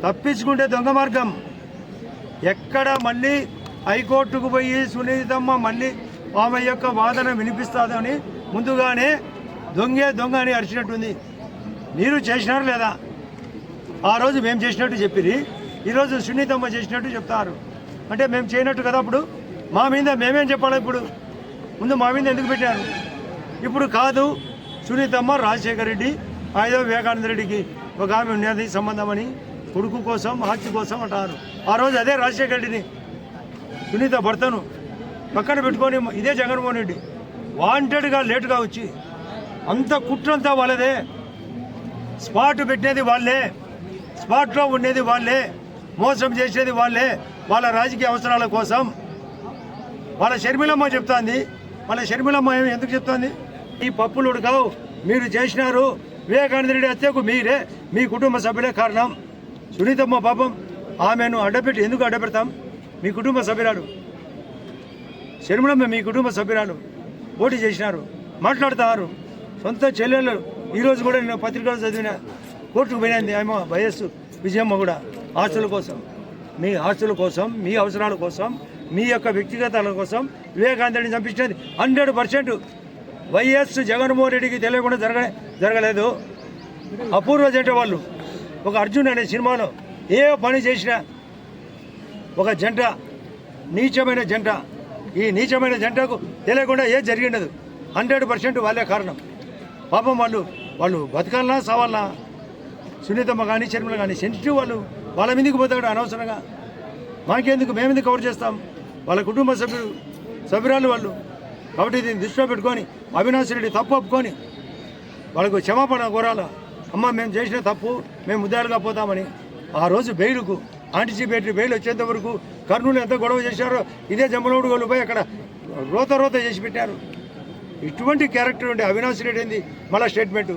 తప్పించుకుంటే దొంగ మార్గం. ఎక్కడ మళ్ళీ హైకోర్టుకు పోయి సునీతమ్మ మళ్ళీ ఆమె యొక్క వాదన వినిపిస్తుందని ముందుగానే దొంగ అని అరిచినట్టుంది. మీరు చేసినారు లేదా? ఆ రోజు మేము చేసినట్టు చెప్పిరి, ఈరోజు సునీతమ్మ చేసినట్టు చెప్తారు. అంటే మేము చేయనట్టు కదా. అప్పుడు మా మీద మేమేం చెప్పాలి? ఇప్పుడు ముందు మా మీద ఎందుకు పెట్టారు? ఇప్పుడు కాదు, సునీతమ్మ రాజశేఖర రెడ్డి ఐదో వివేకానంద రెడ్డికి ఒక ఆమె ఉన్నది సంబంధం అని కొడుకు కోసం ఆస్తి కోసం అంటారు. ఆ రోజు అదే రాజశేఖర రెడ్డిని సునీత భర్తను పక్కన పెట్టుకొని ఇదే జగన్మోహన్ రెడ్డి వాంటెడ్గా లేటుగా వచ్చి అంత కుట్రంతా వాళ్ళదే. స్పాట్ పెట్టినది వాళ్ళే, స్పాట్లో ఉండేది వాళ్ళే, మోసం చేసేది వాళ్ళే. వాళ్ళ రాజకీయ అవసరాల కోసం వాళ్ళ షర్మిలమ్మ చెప్తోంది. వాళ్ళ షర్మిలమ్మ ఎందుకు చెప్తోంది? ఈ పప్పులు కావు, మీరు చేసినారు. వివేకానంద రెడ్డి హత్యకు మీరే, మీ కుటుంబ సభ్యులే కారణం. సునీతమ్మ పాపం ఆమెను అడ్డపెట్టి ఎందుకు అడ్డపెడతాం? మీ కుటుంబ సభ్యురాలు షర్మిలమ్మ, మీ కుటుంబ సభ్యురాలు పోటీ చేసినారు, మాట్లాడుతున్నారు. సొంత చెల్లెళ్ళు ఈరోజు కూడా నేను పత్రికలు చదివిన కోర్టుకు పోయినది ఆమె వైఎస్ విజయమ్మ కూడా ఆస్తుల కోసం, మీ ఆస్తుల కోసం, మీ అవసరాల కోసం, మీ యొక్క వ్యక్తిగతాల కోసం వివేకానంద రెడ్డిని చంపించినది 100%. వైఎస్ జగన్మోహన్ రెడ్డికి తెలియకుండా జరగలేదు. అపూర్వ జంట వాళ్ళు ఒక అర్జున్ అనే సినిమాలో ఏ పని చేసినా ఒక జంట, నీచమైన జంట, ఈ నీచమైన జంటకు తెలియకుండా ఏది జరిగిండదు. 100% వాళ్ళే కారణం. పాపం వాళ్ళు బతకాలనా సావాలనా? సునీతమ్మ కానీ షర్మిల కానీ సెన్సిటివ్ వాళ్ళు, వాళ్ళ మీదకి పోతాడు అనవసరంగా. మాకెందుకు, మేమెందుకు కవర్ చేస్తాం? వాళ్ళ కుటుంబ సభ్యురాలు వాళ్ళు. కాబట్టి దీన్ని దృష్టిలో పెట్టుకొని అవినాష్ రెడ్డి తప్పు ఒప్పుకొని వాళ్ళకు క్షమాపణ కోరాల. అమ్మ, మేము చేసిన తప్పు, మేము ముద్దాలుగా పోతామని. ఆ రోజు బెయిల్కు యాంటిసిపేటరీ బెయిల్ వచ్చేంత వరకు కర్నూలు ఎంత గొడవ చేశారో ఇదే జమ్మలమూడు వాళ్ళు పోయి అక్కడ రోత చేసి పెట్టారు. ఇటువంటి క్యారెక్టర్ ఉండే అవినాష్ రెడ్డి ఏంది మళ్ళీ స్టేట్మెంటు?